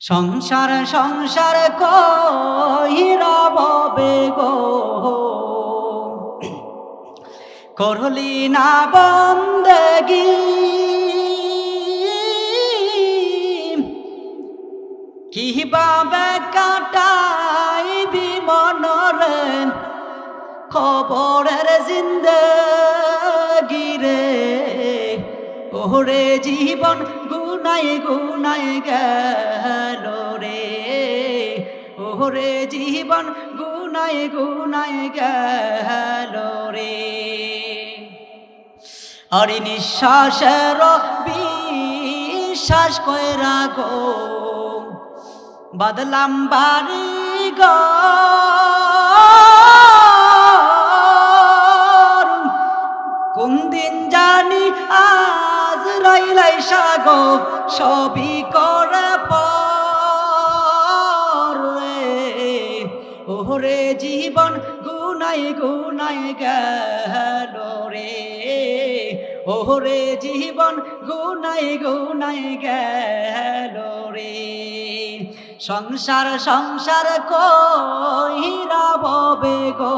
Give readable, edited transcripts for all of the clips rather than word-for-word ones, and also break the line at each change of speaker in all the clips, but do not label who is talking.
সংসার সংসার কহিরা ববে গো, করলি না বন্দেগি। কিভাবে কাটাইবি মনরে খবরের জিন্দেগি রে। ওরে জীবন গুনাই গুনাই গেল রে। ওরে জীবন গুনাই গুনাই গেল রে। আরে নিঃশ্বাসের বিশ্বাস কইরা গো, বদলাম বাড়ি ঘর। কোন দিন জানি আজরাইল সাগো সবই করে পরে। ওরে জীবন গুনাই গুনাই গেল রে। ওরে জীবন গুনাই গুনাই গেল রে। সংসার সংসার কইরা ববে গো,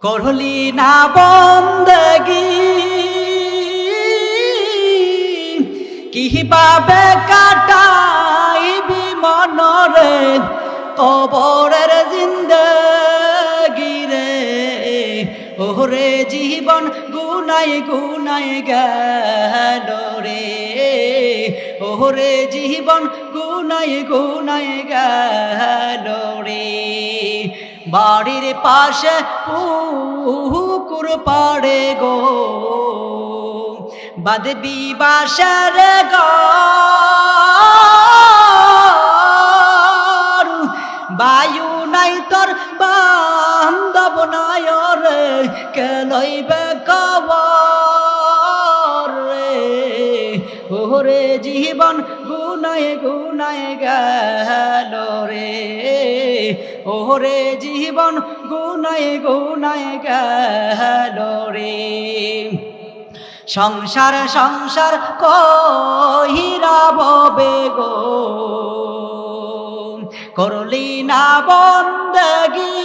করলি না বন্দেগি। কিভাবে কাটাইবি মনরে কবরের জিন্দেগি রে। ওরে জীবন গুনাই গুনাই গেল রে। ওরে জীবন গুনাই গুনাই গেল রে। বাড়ির পাশে পুকুর পাড়ে গো, বাঁধবি বাসার ঘর। বায়ু নাই তোর বান্ধব নাই রে, কে লইবে খবর রে। ওরে জীবন গুনাই গুনাই গেল রে। ওরে জীবন গুনাই গুনাই গেল রে। সংসার সংসার কহিরা ববে গো, করলি না বন্দেগি।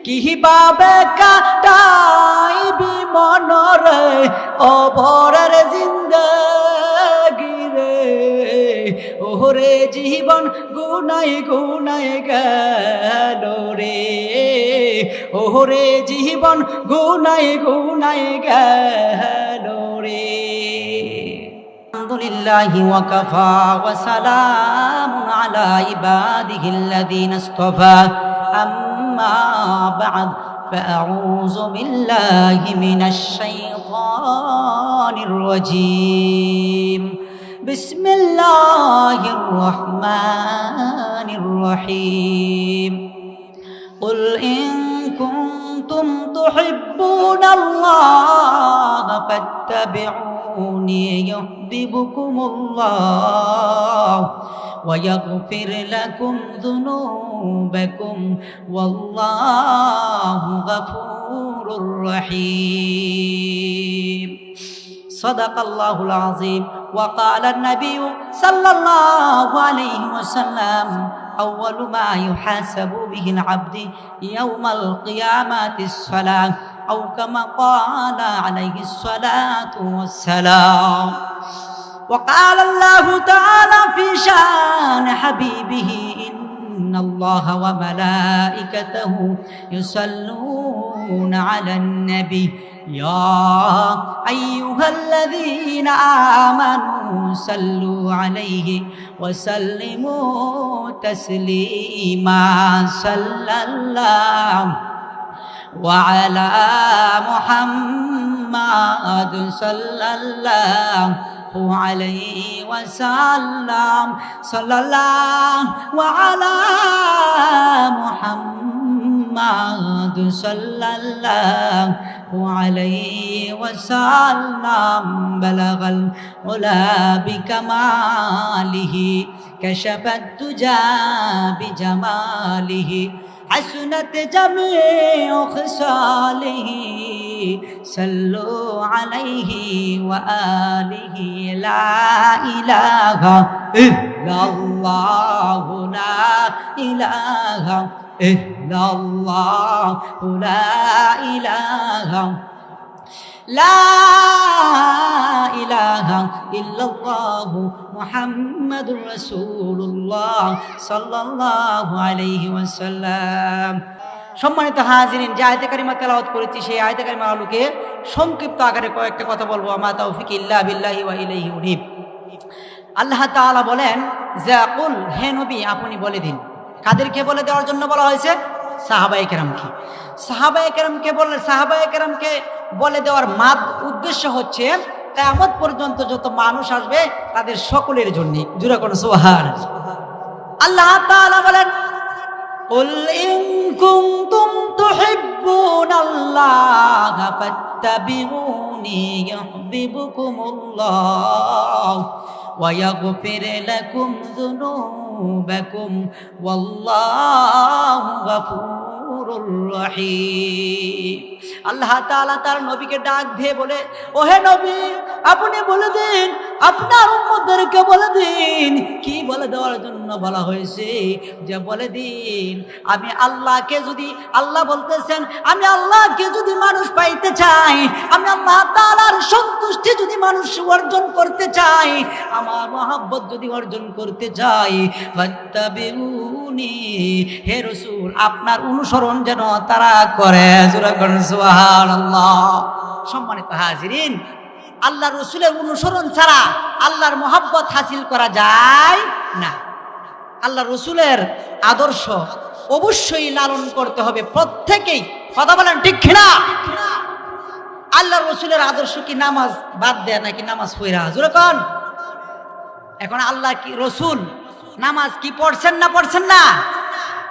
কিভাবে কাটাইবি মনরে কবরের জিন্দেগি রে। ওরে জীবন গুনাই গুনাই গেল রে। ওরে জীবন গুনাই গুনাই গেল রে। আলহামদুলিল্লাহি ওয়া কাফা ওয়া সালামুন আলা ইবাদিহিল্লাযীনা ইসতাফা। আম্মা বা'দ, ফাআউযু বিল্লাহি মিনাশ শাইতানির রাজীম। বিসমিল্লাহির রহমানির রহিম। قل إن كنتم تحبون الله فاتبعوني يحببكم الله ويغفر لكم ذنوبكم والله غفور رحيم. صدق الله العظيم. وقال النبي صلى الله عليه وسلم: أول ما يحاسب به العبد يوم القيامة الصلاة، أو كما قال عليه الصلاة والسلام. وقال الله تعالى في شان حبيبه: إن الله وملائكته يصلون على النبي يا أيها الذين آمنوا صلوا عليه وسلموا تسليما. صلى الله وعلى محمد صلى الله عليه وسلم. صلى الله وعلى محمد صلى الله عليه وسلم. بلغ العلا بكماله كشف الدجى بجماله حسنت جميع خصاله صلوا عليه وآله لا إله إلا الله لا إله إلا الله لا إله لا إله إلا الله محمد رسول الله صلى الله عليه وسلم সম্মানিত হাজিরিন, যে আয়াতে কারিমা তেলাওয়াত করেছি সেই আয়াতে কারিমা আলোকে সংক্ষিপ্ত আকারে কয়েকটা কথা বলবো। আমা তাওফিক ইল্লা বিল্লাহি ওয়া ইলাইহি উনিব। আল্লাহ তাআলা বলেন যে কুল, হে নবী আপনি বলে দিন। কাদেরকে বলে দেওয়ার জন্য বলা হয়েছে? সাহাবায়ে কেরামকে। সাহাবায়ে কেরামকে বলে দেওয়ার উদ্দেশ্য হচ্ছে কিয়ামত পর্যন্ত যত মানুষ আসবে তাদের সকলের জন্য। জোরে কোন সুবহানাল্লাহ। আল্লাহ তাআলা বলেন কুল ইন কুনতুম তুহিব্বুনাল্লাহ ফাত্তাবিউনি ইউহিব্বুকুমুল্লাহ ওয়া ইয়াগফির লাকুম যুনুবাকুম ওয়াল্লাহু গফুরুর রহিম। আল্লাহ তাআলা তার নবীকে ডাক দিয়ে বলে, ওহে নবী আপনি বলে দিন, আপনার উম্মতদেরকে বলে দিন। কি বলে দেওয়ার জন্য বলা হয়েছে? যে বলে দিন আমি আল্লাহকে, যদি আল্লাহ বলতেছেন আমি আল্লাহকে যদি মানুষ পাইতে চাই, আমি আল্লাহ তাআলার সন্তুষ্টি যদি মানুষ অর্জন করতে চাই, আমার মহব্বত যদি অর্জন করতে চাই, ফাত্তাবিউনি, হে রাসূল আপনার অনুসরণ যেন তারা করে। জোরে বলুন সুবহানাল্লাহ। সম্মানিত হাজিরিন, আল্লাহ রসুলের অনুসরণ ছাড়া আল্লাহর মহব্বত হাসিল করা যায় না। আল্লাহ রসুলের আদর্শ অবশ্যই লালন করতে হবে প্রত্যেকেই। কথা বলেন ঠিক কিনা? আল্লাহ রসুলের আদর্শ কি নামাজ বাদ দেয় নাকি নামাজ পড়া? জোরে কোন। এখন আল্লাহ কি রসুল নামাজ কি পড়ছেন না?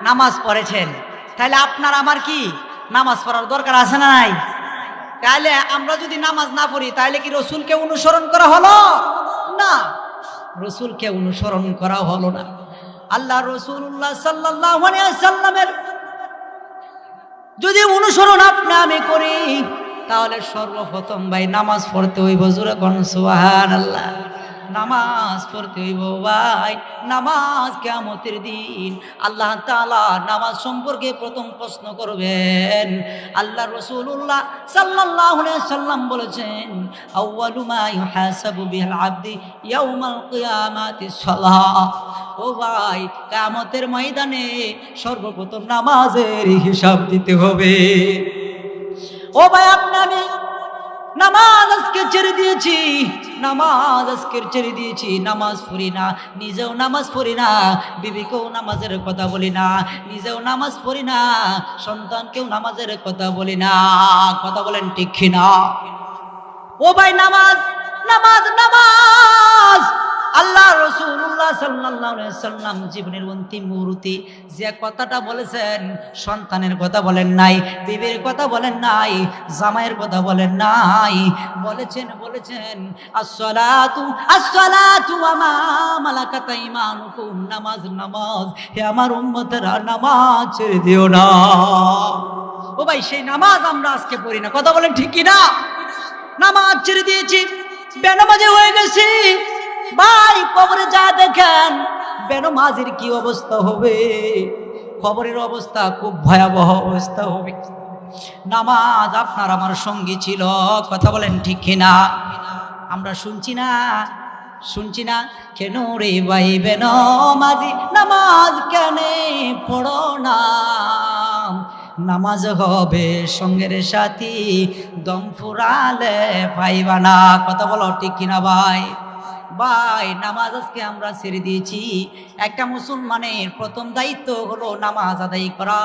নামাজ পড়েছেন। তাহলে আপনার আমার কি নামাজ পড়ার দরকার আছে না নাই? তাহলে আমরা যদি নামাজ না পড়ি তাহলে কি রসুলকে অনুসরণ করা হলো না? রসুলকে অনুসরণ করা হলো না। আল্লাহ রাসূলুল্লাহ সাল্লাল্লাহু আলাইহি ওয়াসাল্লামের যদি অনুসরণ আপনি আমি করি তাহলে সর্বপ্রথম ভাই নামাজ পড়তে হইব। জোরে কোন সুবহানাল্লাহ। নামাজ পড়তে হইব ভাই। নামাজ কিয়ামতের দিন আল্লাহ তাআলা নামাজ সম্পর্কে প্রথম প্রশ্ন করবেন। আল্লাহ রাসূলুল্লাহ সাল্লাল্লাহু আলাইহি ওয়াসাল্লাম বলেছেন, আউয়ালু মা ইউহাসাবু বিল আবদি ইয়াউমাল কিয়ামাতিস সালাহ। ও ভাই, কিয়ামতের ময়দানে সর্বপ্রথম নামাজের হিসাব দিতে হবে। ও ভাই, আমি নামাজ আজকে ছেড়ে দিয়েছি, নামাজ পড়ি না, নিজেও নামাজ পড়ি না, বিবিকেও নামাজের কথা বলি না, নিজেও নামাজ পড়ি না, সন্তানকেও নামাজের কথা বলি না। কথা বলেন ঠিক কিনা? ও ভাই, নামাজ আল্লাহ রাসূলুল্লাহ সাল্লাল্লাহু আলাইহি ওয়াসাল্লাম জীবনের অন্তিম মুহূর্তে যে কথাটা বলেছেন, সন্তানের কথা বলেন নাই, বিবির কথা বলেন নাই, জামাইয়ের কথা বলেন নাই, বলেছেন আসসালাতু ওয়া মা মালাকাত আইমানুকুম। নামাজ। হে আমার উম্মতেরা, নামাজ ছেড়ে দিও না। ও ভাই, সেই নামাজ আমরা আজকে পড়ি না। কথা বলেন ঠিক কি না? নামাজ ছেড়ে দিয়েছি, বেনামাজি হয়ে গেছি। ভাই, কবরে যা দেখেন বেনামাজির কি অবস্থা হবে? কবরের অবস্থা খুব ভয়াবহ অবস্থা হবে। নামাজ আপনার আমার সঙ্গী ছিল। কথা বলেন ঠিক কিনা? আমরা শুনছি না কেন রে ভাই বেনামাজি নামাজ কেন পড়ো না? নামাজ হবে সঙ্গের সাথী, দম ফুরালে পাইবা না। কথা বলো ঠিক কিনা ভাই? নামাজ আজকে আমরা ছেড়ে দিয়েছি। একটা মুসলমানের প্রথম দায়িত্ব হলো নামাজ আদায় করা।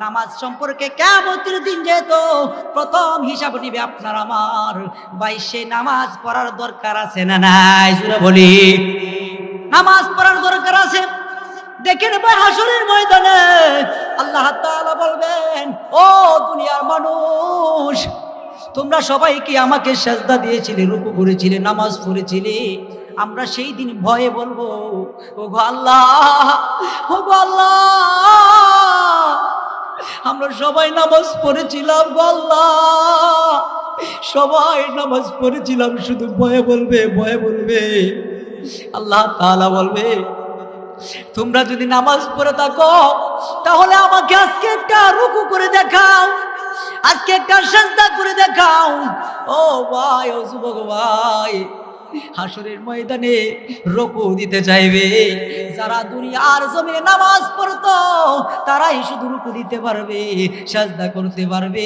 নামাজ সম্পর্কে কিয়ামতের দিন যেহেতু প্রথম হিসাব নিবে আপনার আমার, ভাই সেই নামাজ পড়ার দরকার আছে না নাই? জোরে বলি, নামাজ পড়ার দরকার আছে। দেখেন ভাই, হাসরের ময়দানে আল্লাহ তাআলা বলবেন, ও দুনিয়ার মানুষ, তোমরা সবাই কি আমাকে সেজদা দিয়েছিলে, রুকু করেছিলে, নামাজ পড়েছিলে? আমরা সেই দিন ভয়ে বলবো, ওগো আল্লাহ, আমরা সবাই নামাজ পড়েছিলাম গো আল্লাহ, সবাই নামাজ পড়েছিলাম, শুধু ভয়ে বলবে, ভয়ে বলবে। আল্লাহ তাআলা বলবে, তোমরা যদি নামাজ পড়ে থাকো তাহলে আমাকে আজকে একটা রুকু করে দেখাও, আজকে একটা সিজদা করে দেখাও। ও ভাই, ও যুবক ভাই, হাসরের ময়দানে রুকু দিতে চাইবে যারা দুনিয়ার জমিনে নামাজ পড়তো, তারাই শুধু রুকু দিতে পারবে, সিজদা করতে পারবে।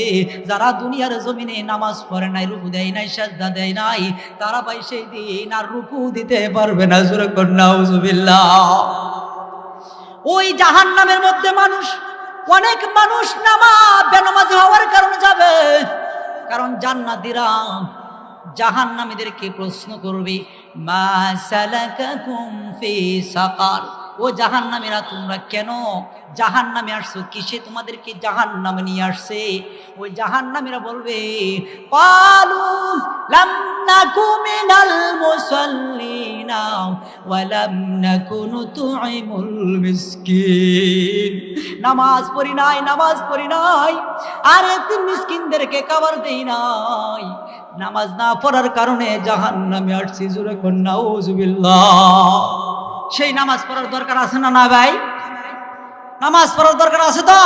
যারা দুনিয়ার জমিনে নামাজ পড়ে নাই, রুকু দেয় নাই, সিজদা দেয় নাই, তারা ভাই সেই দিন আর রুকু দিতে পারবে না। জোরে কর নাউজুবিল্লাহ। ওই জাহান্নামের মধ্যে মানুষ, অনেক মানুষ বেনামাজি হওয়ার কারণে যাবে। কারণ জান্নাতীরা জাহান্নামীদেরকে প্রশ্ন করবে, মা সালাকাকুম ফি সাকার, ও জাহান্নামীরা তোমরা কেন জাহান্নামে আসছো, কিসে তোমাদেরকে জাহান্নামে নিয়ে আসছে? ওই জাহান্নামীরা বলবে, ক্বালু লাম নাকু মিনাল মুসাল্লিনা ওয়া লাম নাকু নুতঈমুল মিসকিন। নামাজ পড়ি নাই, নামাজ পড়ি নাই, আর এতিম মিসকিনদেরকে খাবার দেই নাই, নামাজ না পড়ার কারণে জাহান্নামে আসছি। জোরে কোন নাউজুবিল্লাহ। সেই নামাজ পড়ার দরকার আছে না? না ভাই, নামাজ পড়ার দরকার আছে তো।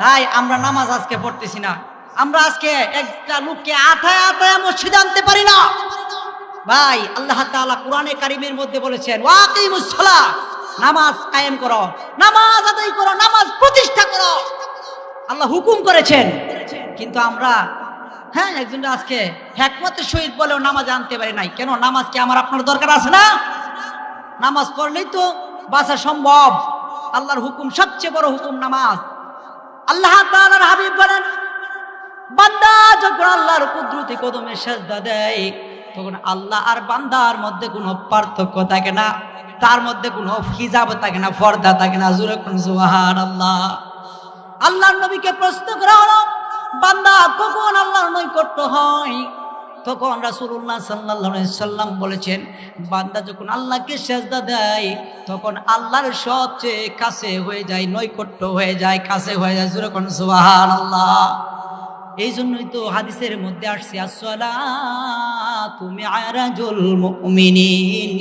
তাই আমরা নামাজ আজকে পড়তেছি না, আমরা আজকে একটা লোককে আঠায় আঠায় মসজিদে আনতে পারি না ভাই। আল্লাহ তাআলা কোরআনে কারিমের মধ্যে বলেছেন, ওয়াকিমুস সালাহ, নামাজ কায়েম করো, নামাজ আদায় করো, নামাজ প্রতিষ্ঠা করো, আল্লাহ হুকুম করেছেন। কিন্তু আমরা একজন আজকে হিকমতের সহিত বলেও নামাজ আনতে পারি নাই। কেন? নামাজ কি আমার আপনার দরকার আছে না? নামাজ পড়লেই তো বাঁচা সম্ভব। আল্লাহর হুকুম সবচেয়ে বড় হুকুম নামাজ। আল্লাহ তাআলার হাবিব বলেন, বান্দা যখন আল্লাহর কুদরতি কদমে সিজদা দেয়, তখন আল্লাহ আর বান্দার মধ্যে কোনো পার্থক্য থাকে না, তার মধ্যে কোনো হিজাব থাকে না, পর্দা থাকে না। জোরে কোন সুবহানাল্লাহ। আল্লাহর নবীকে প্রশ্ন করা হলো, বান্দা কখন আল্লাহর নৈকট্য হয়? তখন রাসূলুল্লাহ সাল্লাল্লাহু আলাইহি সাল্লাম বলেছেন, বান্দা যখন আল্লাহকে সিজদা দেয়, তখন আল্লাহর সবচেয়ে কাছে হয়ে যায়, নৈকট্য হয়ে যায়, কাছে হয়ে যায়। জোরে কোন সুবহানাল্লাহ। এই জন্যই তো হাদিসের মধ্যে আসছে, আসসালাতু মি'রাজুল মুমিনিন,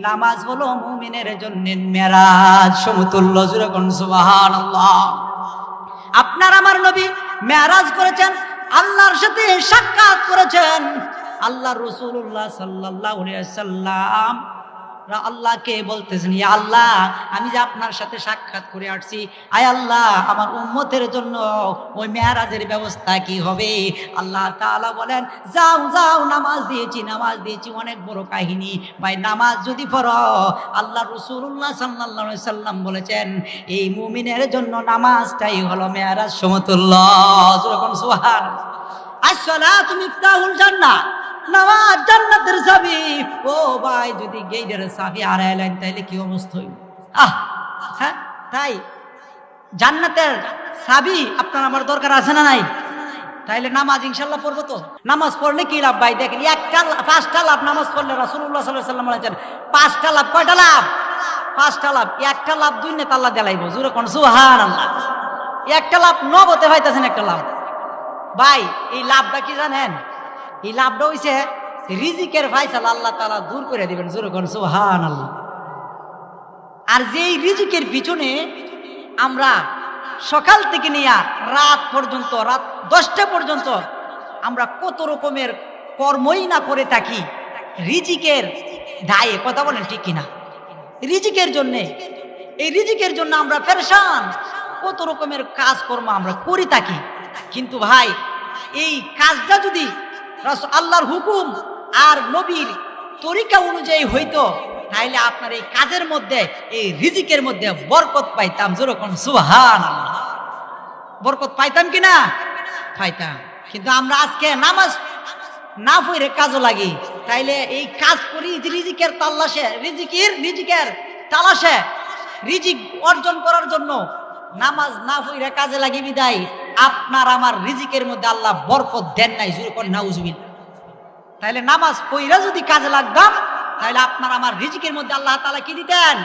নামাজ হলো মুমিনের জন্য মেরাজ সমতুল্য। জোরে কোন সুবহানাল্লাহ। আপনার আমার নবী মেরাজ করেছেন, আল্লাহর সাথে সাক্ষাৎ করেছেন। আল্লাহ রাসূলুল্লাহ সাল্লাল্লাহু আলাইহি ওয়াসাল্লাম আল্লাহকে বলতেছেন, ইয়া আল্লাহ, আমি যে আপনার সাথে সাক্ষাৎ করে আসছি, আয় আল্লাহ, আমার উম্মতের জন্য ওই মেরাজের ব্যবস্থা কি হবে? আল্লাহ তাআলা বলেন, যাও যাও, নামাজ দিয়েছি, নামাজ দিয়েছি। অনেক বড় কাহিনী ভাই, নামাজ যদি পড়ো, আল্লাহ রাসূলুল্লাহ সাল্লাল্লাহু আলাইহি সাল্লাম বলেছেন, এই মুমিনের জন্য নামাজটাই হলো মেরাজ সমতুল্য। সুবহানাল্লাহ। আসসালাতু মিফতাহুল জান্নাহ, নামাজ জান্নাতের চাবি। ও ভাই, যদি গেটের চাবি হারাইলেন তাইলে কি অবস্থা হইব? তাই জান্নাতের চাবি আপনার আমার দরকার আছে না নাই? তাইলে নামাজ ইনশাআল্লাহ পড়বো তো। নামাজ পড়লে কি লাভ ভাই? দেখেন, পাঁচটা লাভ নামাজ পড়লে রাসূলুল্লাহ সাল্লাল্লাহু আলাইহি ওয়াসাল্লাম বলেছেন, পাঁচটা লাভ। কয়টা লাভ? পাঁচটা লাভ। একটা লাভ দুই নেতা আল্লাহ দেলাইব। জোরে কোন সুবহানাল্লাহ। একটা লাভ নবতে পাইতেছেন একটা লাভ। ভাই, এই লাভটা কি জানেন? এই লাভটা হইছে রিজিকের ফায়সালা আল্লাহ তাআলা দূর করে দিবেন। জোরে কোন সুবহানাল্লাহ। আর যেই রিজিকের পিছনে আমরা সকাল থেকে নিয়ে রাত পর্যন্ত, রাত 10টা পর্যন্ত আমরা কত রকমের কর্মই না করে থাকি রিজিকের দায়ে, কথা বলেন ঠিক কিনা? রিজিকের জন্য, এই রিজিকের জন্য আমরা পেরেশান, কত রকমের কাজকর্ম আমরা করে থাকি। কিন্তু ভাই, এই কাজটা যদি আল্লাহর হুকুম আর নবীর তরিকা অনুযায়ী হইতো, তাইলে আপনার এই কাজের মধ্যে, এই রিজিকের মধ্যে বরকত পাইতাম। জোরে কোন সুবহানাল্লাহ। বরকত পাইতাম কিনা? পাইতাম। কিন্তু আমরা আজকে নামাজ না পড়ে কাজও লাগি, তাইলে এই কাজ করি রিজিকের তালাশে, রিজিকের তালাশে, রিজিক অর্জন করার জন্য নামাজ না পড়ে কাজে লাগি বিদায় আপনার আমার রিজিকের মধ্যে আল্লাহ বরকত দেন নাই। জোরে কোন নাউজুবিল্লাহ। তাইলে নামাজ পড়া যদি কাজে লাগতাম, তাহলে আপনার আমার রিজিকের মধ্যে আল্লাহ তাআলা কি দিতেন?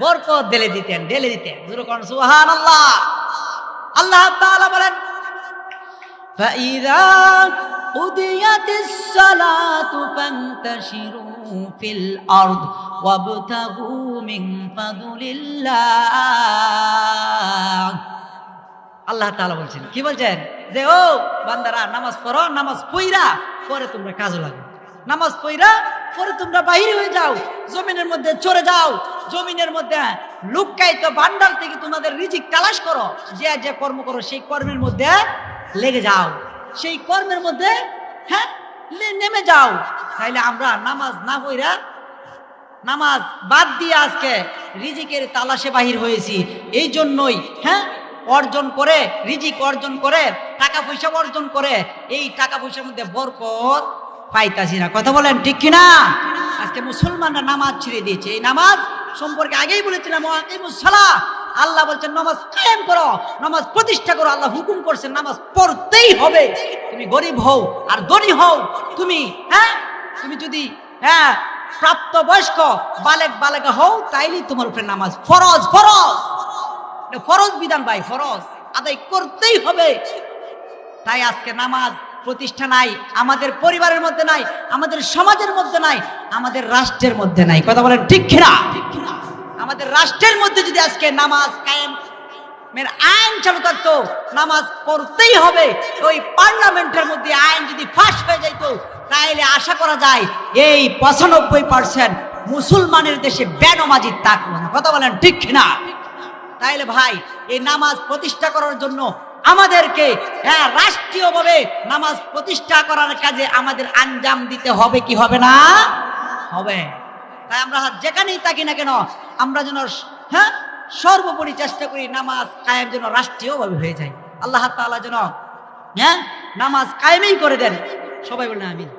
বরকত ঢেলে দিতেন, ঢেলে দিতেন। জোরে কোন সুবহানাল্লাহ। আল্লাহ তাআলা বলেন فإذا قضيت الصلاة فانتشروا في الأرض وابتغوا من فضل الله আল্লাহ তাআলা বলছেন কি বলছেন যে ও বান্দারা নামাজ পড়ো নামাজ পড়া পরে তোমরা কাজে লাগো নামাজ পড়া পরে তোমরা বাহির হয়ে যাও জমিনের মধ্যে চড়ে যাও জমিনের মধ্যে লুকায়িত ভান্ডার থেকে তোমাদের রিজিক তালাশ করো যে যে কর্ম করো সেই কর্মের মধ্যে লেগে যাও সেই কর্মের মধ্যে হ্যাঁ নেমে যাও তাইলে আমরা নামাজ না পড়া নামাজ বাদ দিয়ে আজকে রিজিকের তালাশে বাহির হয়েছি এই জন্যই হ্যাঁ অর্জন করে রিজিক অর্জন করে টাকা পয়সা অর্জন করে এই টাকা পয়সার মধ্যে বরকত পাইতাছি না কথা বলেন ঠিক কিনা আজকে মুসলমানরা নামাজ ছেড়ে দিয়েছে এই নামাজ সম্পর্কে আগেই বলেছিলাম আকিমুস সালাহ আল্লাহ বলছেন নামাজ কায়েম করো নামাজ প্রতিষ্ঠা করো আল্লাহ হুকুম করছেন নামাজ পড়তেই হবে তুমি গরিব হও আর ধনী হও তুমি তুমি যদি প্রাপ্তবয়স্ক বালেক বালেকা হও তাইলেই তোমার উপরে নামাজ ফরজ ফরজ ফরজ বিধান ভাই ফরজ আদায় করতেই হবে তাই আজকে নামাজ প্রতিষ্ঠা নাই আমাদের পরিবারের মধ্যে নাই আমাদের সমাজের মধ্যে নাই আমাদের রাষ্ট্রের মধ্যে নাই কথা বলেন ঠিক কিনা আমাদের রাষ্ট্রের মধ্যে যদি আজকে নামাজ কায়েমের আইন চালু থাকতো নামাজ পড়তেই হবে ওই পার্লামেন্টের মধ্যে আইন যদি পাস হয়ে যাইতো তাইলে আশা করা যায় এই 95% মুসলমানের দেশে বেনামাজি থাকবে না কথা বলেন ঠিক কিনা তাইলে ভাই এই নামাজ প্রতিষ্ঠা করার জন্য আমাদেরকে রাষ্ট্রীয়ভাবে নামাজ প্রতিষ্ঠা করার কাজে আমাদের আঞ্জাম দিতে হবে কি হবে না হবে তাই আমরা যেখানেই থাকি না কেন আমরা যেন সর্বোপরি চেষ্টা করি নামাজ কায়েম যেন রাষ্ট্রীয়ভাবে হয়ে যায় আল্লাহ তাআলা যেন নামাজ কায়েমই করে দেন সবাই বলেন আমিন।